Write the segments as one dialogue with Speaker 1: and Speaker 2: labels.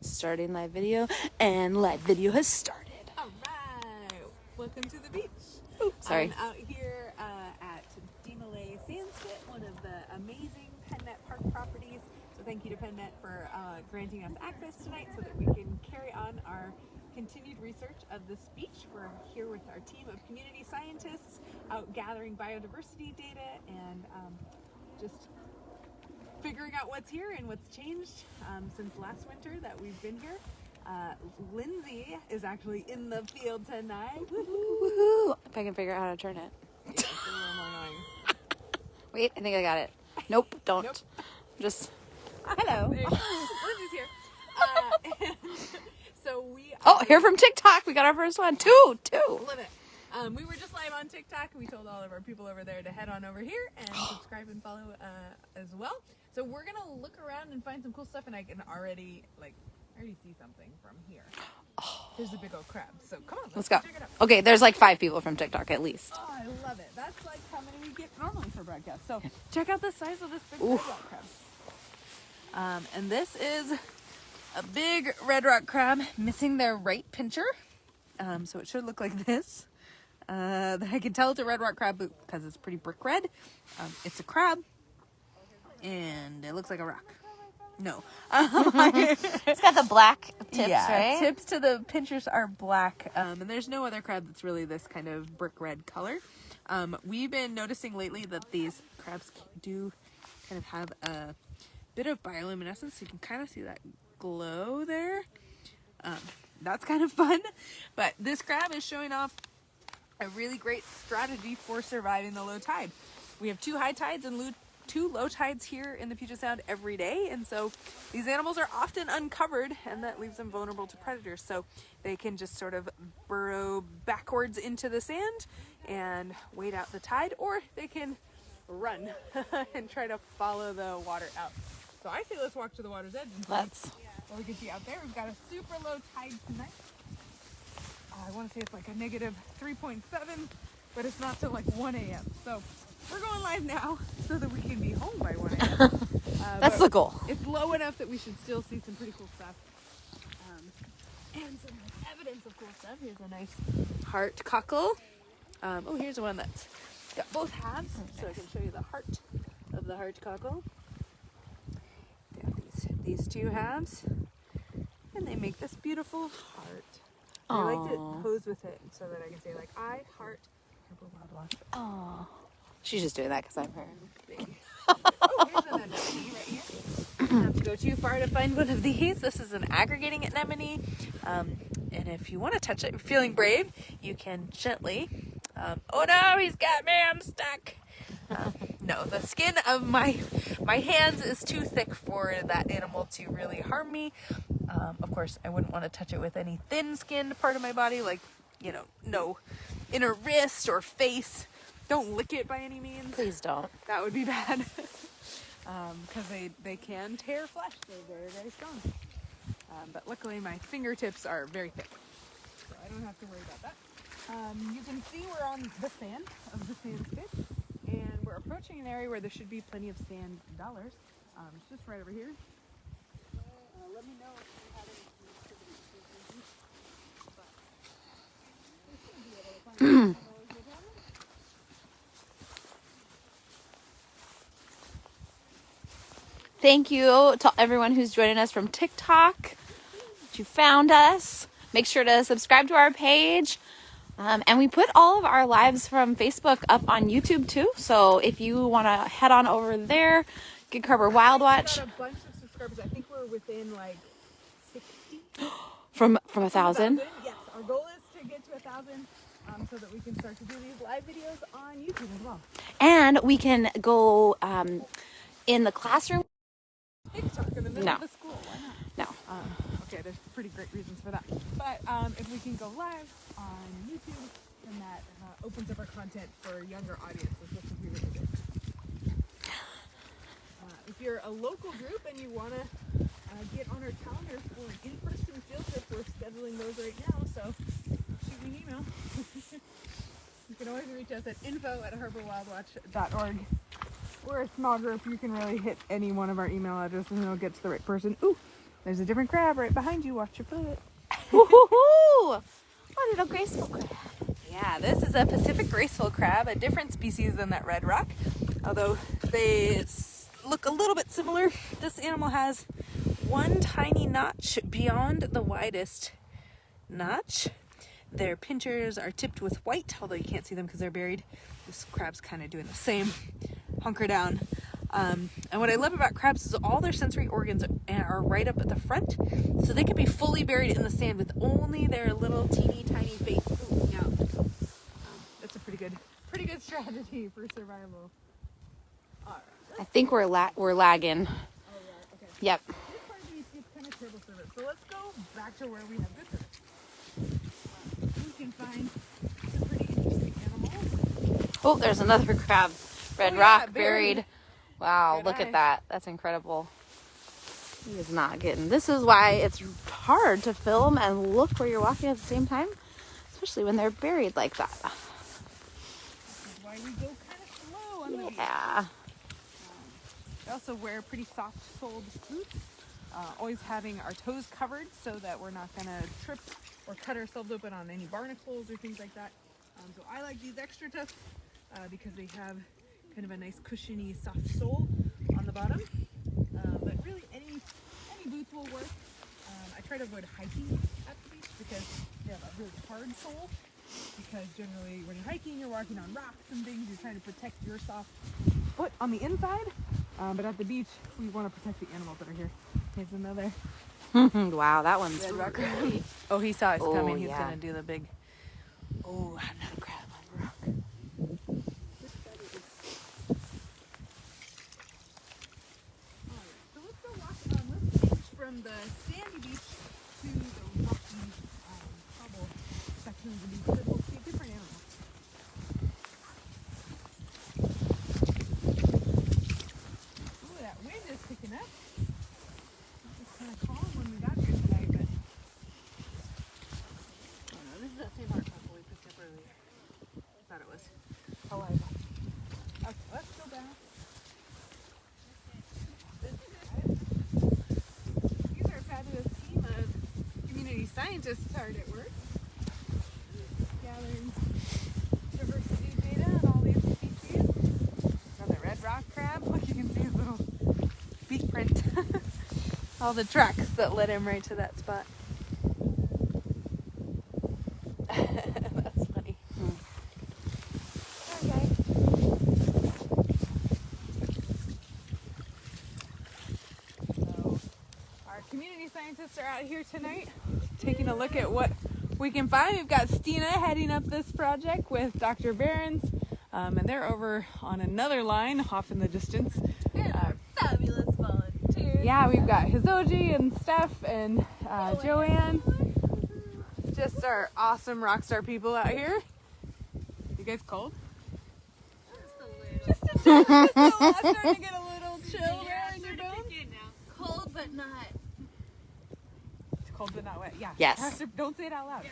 Speaker 1: Starting live video, and live video has started.
Speaker 2: All right, welcome to the beach.
Speaker 1: Ooh, sorry.
Speaker 2: I'm out here at DeMolay Sandspit, one of the amazing PennNet Park properties. So thank you to PennNet for granting us access tonight so that we can carry on our continued research of this beach. We're here with our team of community scientists out gathering biodiversity data and just figuring out what's here and what's changed since last winter that we've been here. Lindsay is actually in the field tonight.
Speaker 1: Woohoo! If I can figure out how to turn it.
Speaker 2: Yeah, it's a little more annoying.
Speaker 1: Wait, I think I got it. Nope, don't.
Speaker 2: Nope.
Speaker 1: Just.
Speaker 2: Hello. Lindsay's here. And so we.
Speaker 1: Here from TikTok. We got our first one. Two.
Speaker 2: Love it. We were just live on TikTok. We told all of our people over there to head on over here and subscribe and follow as well. So we're gonna look around and find some cool stuff, and I can already see something from here. There's a big old crab. So come on,
Speaker 1: Let's go.
Speaker 2: Check it out.
Speaker 1: Okay, there's like 5 people from TikTok at least.
Speaker 2: Oh, I love it. That's like how many we get normally for broadcast. So check out the size of this big red rock crab. And this is a big red rock crab missing their right pincher. So it should look like this. I can tell it's a red rock crab because it's pretty brick red. It's a crab, and it looks like a rock. No.
Speaker 1: It's got the black tips, right?
Speaker 2: Tips to the pinchers are black. And there's no other crab that's really this kind of brick red color. We've been noticing lately that these crabs do kind of have a bit of bioluminescence. You can kind of see that glow there. That's kind of fun. But this crab is showing off a really great strategy for surviving the low tide. We have 2 high tides and 2 low tides here in the Puget Sound every day, and so these animals are often uncovered, and that leaves them vulnerable to predators. So they can just sort of burrow backwards into the sand and wait out the tide, or they can run and try to follow the water out. So I say let's walk to the water's edge and see what we can see out there. We've got a super low tide tonight. I want to say it's like a negative 3.7, but it's not till like 1 a.m. So we're going live now so that we can be home by 1 a.m.
Speaker 1: That's the goal.
Speaker 2: It's low enough that we should still see some pretty cool stuff. And some evidence of cool stuff. Here's a nice heart cockle. Here's one that's got both halves, so I can show you the heart of the heart cockle. They have these 2 halves, and they make this beautiful heart. I like to pose with it so that I can say, like, I heart Harper Wildlife.
Speaker 1: Oh, she's just doing that because I'm her.
Speaker 2: Here's an anemone right here. You don't have to go too far to find one of these. This is an aggregating anemone. And if you want to touch it, feeling brave, you can gently. Oh no, he's got me, I'm stuck. No, the skin of my hands is too thick for that animal to really harm me. Of course, I wouldn't want to touch it with any thin-skinned part of my body, like, no inner wrist or face. Don't lick it by any means.
Speaker 1: Please don't.
Speaker 2: That would be bad. Because they can tear flesh. They're very, very strong. But luckily, my fingertips are very thick, so I don't have to worry about that. You can see we're on the sand of the sand pit, and we're approaching an area where there should be plenty of sand dollars. It's just right over here. Let me know if you have any activity.
Speaker 1: Thank you to everyone who's joining us from TikTok. You found us. Make sure to subscribe to our page. And we put all of our lives from Facebook up on YouTube too. So if you want to head on over there, Gig Harbor Wild Watch.
Speaker 2: Got a bunch of subscribers. I think we're within like 60.
Speaker 1: From 1,000?
Speaker 2: Yes, our goal is to get to 1,000 so that we can start to do these live videos on YouTube as well.
Speaker 1: And we can go in the classroom.
Speaker 2: TikTok in the middle of the school. Why not?
Speaker 1: No.
Speaker 2: Okay, there's pretty great reasons for that. But if we can go live on YouTube, then that opens up our content for younger audiences, which would be really good. If you're a local group and you want to get on our calendar for an in-person field trip, we're scheduling those right now, so shoot me an email. You can always reach us at info@harborwildwatch.org. We're a small group. You can really hit any one of our email addresses and it'll get to the right person. Ooh, There's a different crab right behind you. Watch your foot.
Speaker 1: Woohoo! Oh, little graceful crab.
Speaker 2: Yeah, this is a Pacific graceful crab, a different species than that red rock. Although they look a little bit similar. This animal has one tiny notch beyond the widest notch. Their pinchers are tipped with white, although you can't see them because they're buried. This crab's kind of doing the same. Hunker down. And what I love about crabs is all their sensory organs are right up at the front, so they can be fully buried in the sand with only their little teeny tiny face poking out. That's a pretty good strategy for survival. All right.
Speaker 1: I think we're lagging.
Speaker 2: Oh, yeah, okay.
Speaker 1: Yep.
Speaker 2: This part of the beach is kind of terrible service, so let's go back to where we have good service. We can find some pretty interesting animals.
Speaker 1: Oh, there's another crab. Red
Speaker 2: Oh, yeah,
Speaker 1: rock
Speaker 2: buried.
Speaker 1: buried. Wow,
Speaker 2: Good
Speaker 1: look
Speaker 2: eye.
Speaker 1: at that. That's incredible. He is not getting. This is why it's hard to film and look where you're walking at the same time, especially when they're buried like that.
Speaker 2: This is why we go kind of slow on the beach.
Speaker 1: Yeah.
Speaker 2: We also wear pretty soft-soled boots, always having our toes covered so that we're not going to trip or cut ourselves open on any barnacles or things like that. So I like these extra tough because they have kind of a nice cushiony soft sole on the bottom. But really any boots will work. I try to avoid hiking at the beach because they have a really hard sole. Because generally when you're hiking, you're walking on rocks and things, you're trying to protect your soft foot on the inside. But at the beach, we want to protect the animals that are here. Here's another.
Speaker 1: Wow, that one's
Speaker 2: Red rock.
Speaker 1: really.
Speaker 2: Oh, he saw us
Speaker 1: Oh,
Speaker 2: coming. He's
Speaker 1: yeah.
Speaker 2: going to do the big... Oh, I'm not a crab, I'm a rock. Alright, so let's go walk let's change from the sandy beach to the rocky cobble section of the beach. So we'll see a different animal. Ooh, that wind is picking up. It was kind of calm when we got here tonight, but... Oh no, this is that same art couple we picked up earlier. I thought it was. Oh, I got. Okay, let's go back. These are a fabulous team of community scientists hard at work, gathering diversity data on all these species. Another red rock crab. Look, you can see his little feet print. All the tracks that led him right to that spot. That's funny. Okay. So, our community scientists are out here tonight taking a look at what we can find. We've got Stina heading up this project with Dr. Behrens, and they're over on another line off in the distance.
Speaker 1: Fabulous volunteers.
Speaker 2: Yeah, we've got Hizoji and Steph and Joanne. Just our awesome rock star people out here. You guys cold? Just a little. Just a little. Starting to get a little chill there in your bones.
Speaker 1: Cold but not.
Speaker 2: It's cold but not wet. Yeah.
Speaker 1: Yes.
Speaker 2: Pastor, don't say it out loud.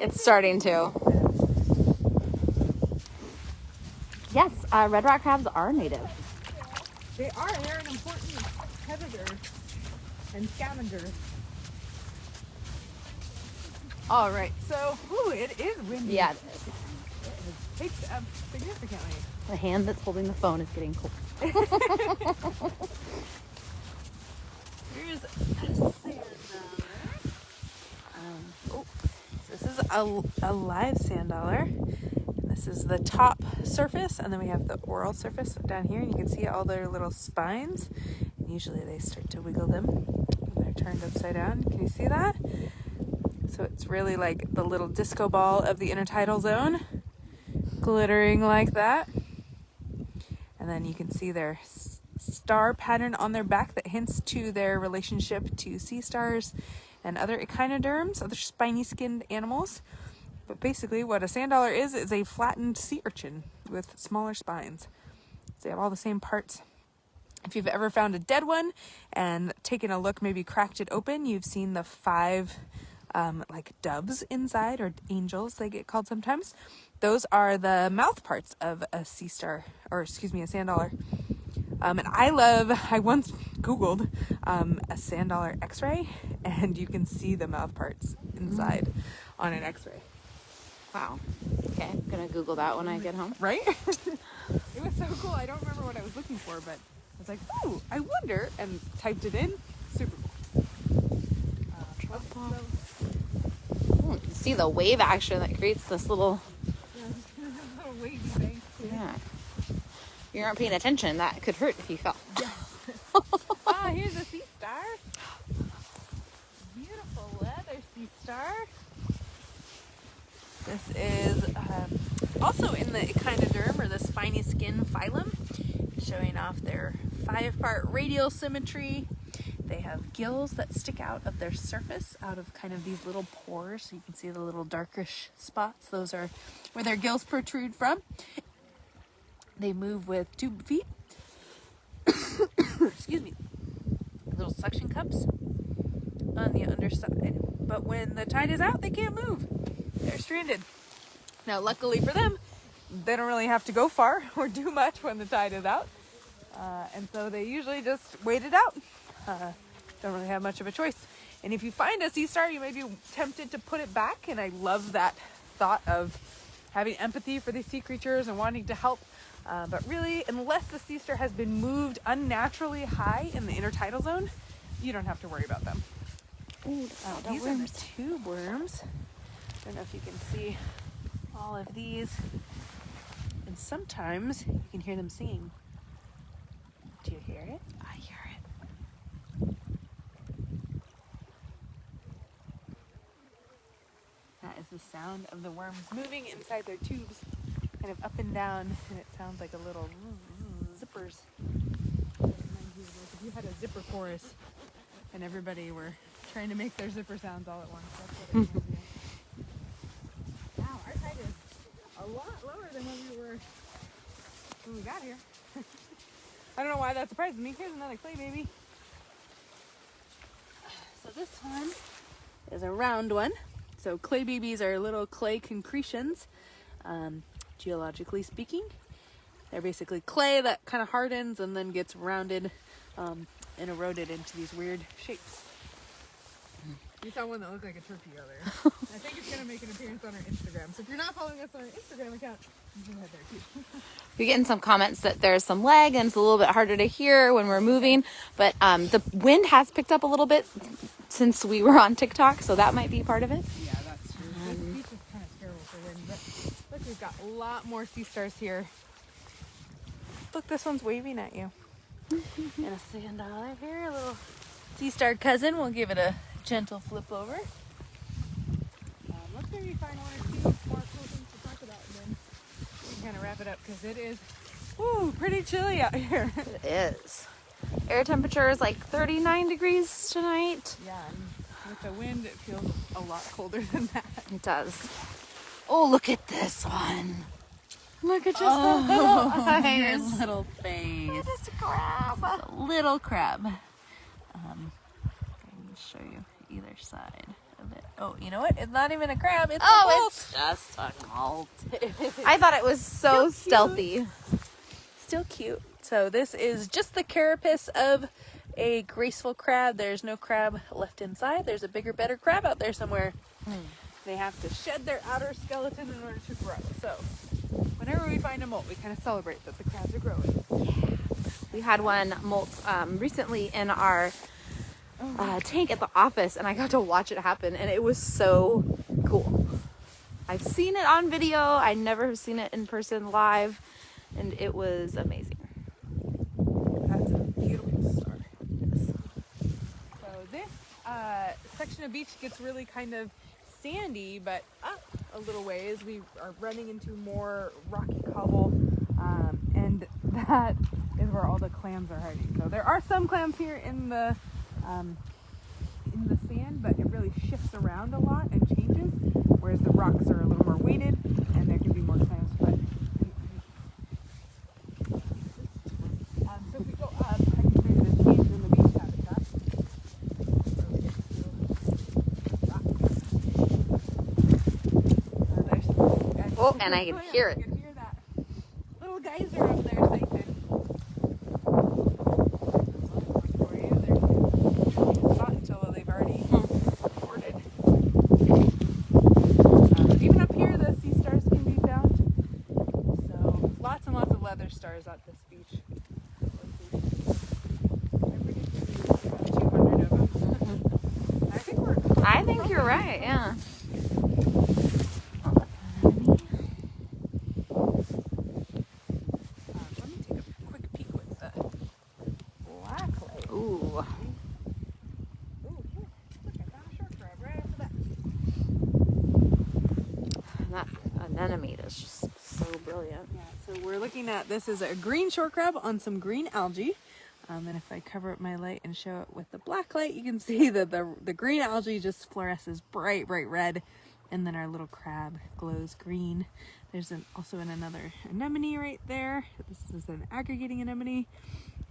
Speaker 1: It's starting to. Yes, red rock crabs are native.
Speaker 2: They are. They're an important predator and scavenger. All right. So, ooh, it is windy.
Speaker 1: Yeah, it is.
Speaker 2: It has picked up significantly.
Speaker 1: The hand that's holding the phone is getting cold.
Speaker 2: Here's a sand dollar. This is a live sand dollar. This is the top surface, and then we have the oral surface down here, and you can see all their little spines. And usually they start to wiggle them when they're turned upside down. Can you see that? So it's really like the little disco ball of the intertidal zone, glittering like that. And then you can see their star pattern on their back that hints to their relationship to sea stars and other echinoderms, other spiny-skinned animals. But basically what a sand dollar is a flattened sea urchin with smaller spines. So they have all the same parts. If you've ever found a dead one and taken a look, maybe cracked it open, you've seen the 5 like doves inside, or angels they get called sometimes. Those are the mouth parts of a sea star, or excuse me, a sand dollar. And I once Googled a sand dollar x-ray, and you can see the mouth parts inside on an x-ray.
Speaker 1: Wow. Okay, I'm gonna Google that when I get home.
Speaker 2: Right? It was so cool. I don't remember what I was looking for, but I was like, ooh, I wonder, and typed it in. Super cool.
Speaker 1: You can see the wave action that creates this little...
Speaker 2: little wavy thing.
Speaker 1: Yeah. If you aren't paying attention, that could hurt if you fell.
Speaker 2: Yes. Here's a sea star. Beautiful leather sea star. This is also in the echinoderm, or the spiny skin phylum, showing off their 5-part radial symmetry. They have gills that stick out of their surface, out of kind of these little pores, so you can see the little darkish spots. Those are where their gills protrude from. They move with tube feet. Excuse me. Little suction cups on the underside. But when the tide is out, they can't move. They're stranded. Now, luckily for them, they don't really have to go far or do much when the tide is out. And so they usually just wait it out. Don't really have much of a choice. And if you find a sea star, you may be tempted to put it back. And I love that thought of having empathy for these sea creatures and wanting to help. But really, unless the sea star has been moved unnaturally high in the intertidal zone, you don't have to worry about them.
Speaker 1: Ooh,
Speaker 2: These are the tube worms. I don't know if you can see all of these. And sometimes you can hear them singing. Do you hear it?
Speaker 1: I hear it.
Speaker 2: That is the sound of the worms moving inside their tubes, kind of up and down, and it sounds like a little zippers. If you had a zipper chorus and everybody were trying to make their zipper sounds all at once, that's what it reminds me of. Wow, our tide is a lot lower than when we got here. I don't know why that surprises me. Here's another clay baby. So this one is a round one. So clay babies are little clay concretions, geologically speaking. They're basically clay that kind of hardens and then gets rounded and eroded into these weird shapes. You saw one that looked like a turkey earlier. I think it's going to make an appearance on our Instagram. So if you're not following us on our Instagram account, you can head there too.
Speaker 1: We're getting some comments that there's some lag and it's a little bit harder to hear when we're moving. But the wind has picked up a little bit since we were on TikTok, so that might be part of it.
Speaker 2: Yeah, that's true. This beach is kind of terrible for wind, but look, we've got a lot more sea stars here. Look, this one's waving at you. And a sand dollar here, a little sea star cousin. We'll give it a gentle flip over. Let's maybe find one or two more cool things to talk about, and then we can kind of wrap it up, because it is pretty chilly out here.
Speaker 1: It is. Air temperature is like 39 degrees tonight.
Speaker 2: Yeah, and with the wind, it feels a lot colder than that.
Speaker 1: It does. Oh, look at this one. Look at just the little eyes.
Speaker 2: Little face.
Speaker 1: It's just a crab.
Speaker 2: It's a little crab. Let me show you either side of it. Oh, you know what? It's not even a crab. It's a molt.
Speaker 1: It's just a molt. I thought it was so stealthy.
Speaker 2: Still cute. So this is just the carapace of a graceful crab. There's no crab left inside. There's a bigger, better crab out there somewhere. They have to shed their outer skeleton in order to grow. So whenever we find a molt, we kind of celebrate that the crabs are growing.
Speaker 1: Yeah. We had one molt recently in our tank at the office, and I got to watch it happen, and it was so cool. I've seen it on video. I never have seen it in person live, and it was amazing.
Speaker 2: That's a beautiful star. Yes. So this section of beach gets really kind of sandy, but up a little ways we are running into more rocky cobble, and that is where all the clams are hiding. So there are some clams here in the sand, but it really shifts around a lot and changes, whereas the rocks are a little more weighted and there can be more clams. But so if we go up, I can show you the change in the beach habitat.
Speaker 1: Oh, and I can hear it.
Speaker 2: You can hear that little geyser up there, Satan. Ooh, look, I found a short crab right after that.
Speaker 1: And that anemone is just so brilliant.
Speaker 2: Yeah, so we're looking at, this is a green short crab on some green algae. And if I cover up my light and show it with the black light, you can see that the green algae just fluoresces bright red, and then our little crab glows green. There's also another anemone right there. This is an aggregating anemone,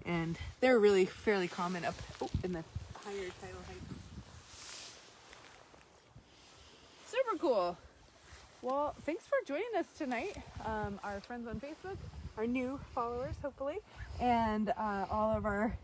Speaker 2: and they're really fairly common up in the higher tidal heights. Super cool. Well, thanks for joining us tonight, our friends on Facebook, our new followers, hopefully, and all of our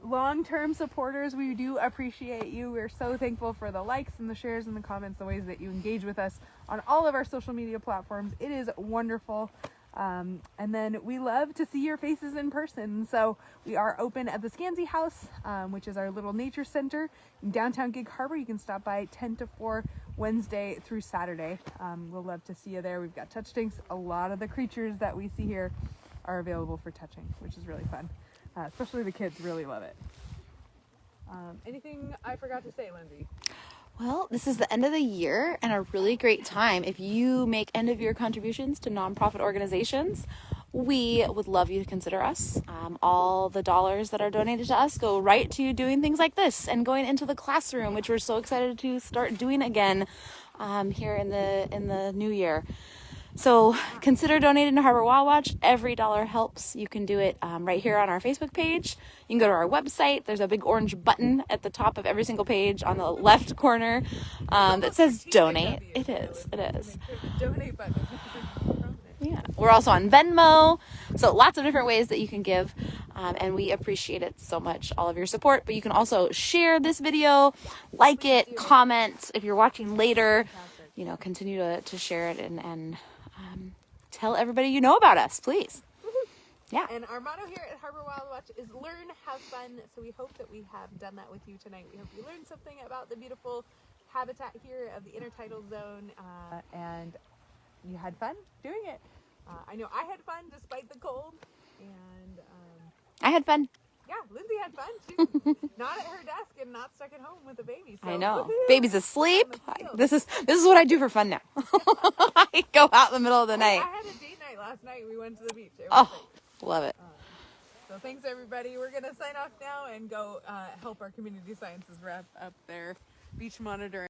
Speaker 2: long-term supporters. We do appreciate you. We're so thankful for the likes and the shares and the comments, the ways that you engage with us on all of our social media platforms. It is wonderful. And then we love to see your faces in person. So we are open at the Scansey House, which is our little nature center in downtown Gig Harbor. You can stop by 10 to 4 Wednesday through Saturday. We'll love to see you there. We've got touch tanks. A lot of the creatures that we see here are available for touching, which is really fun. Especially the kids really love it. Anything I forgot to say, Lindsay?
Speaker 1: Well, this is the end of the year and a really great time. If you make end of year contributions to nonprofit organizations, we would love you to consider us. All the dollars that are donated to us go right to doing things like this and going into the classroom, which we're so excited to start doing again here in the new year. So consider donating to Harbor Wild Watch. Every dollar helps. You can do it right here on our Facebook page. You can go to our website. There's a big orange button at the top of every single page on the left corner that says donate. It is.
Speaker 2: Donate button.
Speaker 1: Yeah. We're also on Venmo. So lots of different ways that you can give. And we appreciate it so much, all of your support. But you can also share this video, like it, comment. If you're watching later, continue to share it and tell everybody you know about us, please. Yeah.
Speaker 2: And our motto here at Harbor Wild Watch is learn, have fun. So we hope that we have done that with you tonight. We hope you learned something about the beautiful habitat here of the intertidal zone, and you had fun doing it. I know I had fun despite the cold, and
Speaker 1: I had fun.
Speaker 2: yeah, Lindsay had fun. She's not at her desk and not stuck at home with a baby. So
Speaker 1: I know.
Speaker 2: woo-hoo.
Speaker 1: Baby's asleep. This is what I do for fun now. I go out in the middle of the night.
Speaker 2: I had a date night last night. We went to the beach. It was great.
Speaker 1: Love it.
Speaker 2: So thanks, everybody. We're going to sign off now and go help our community sciences rep up their beach monitor.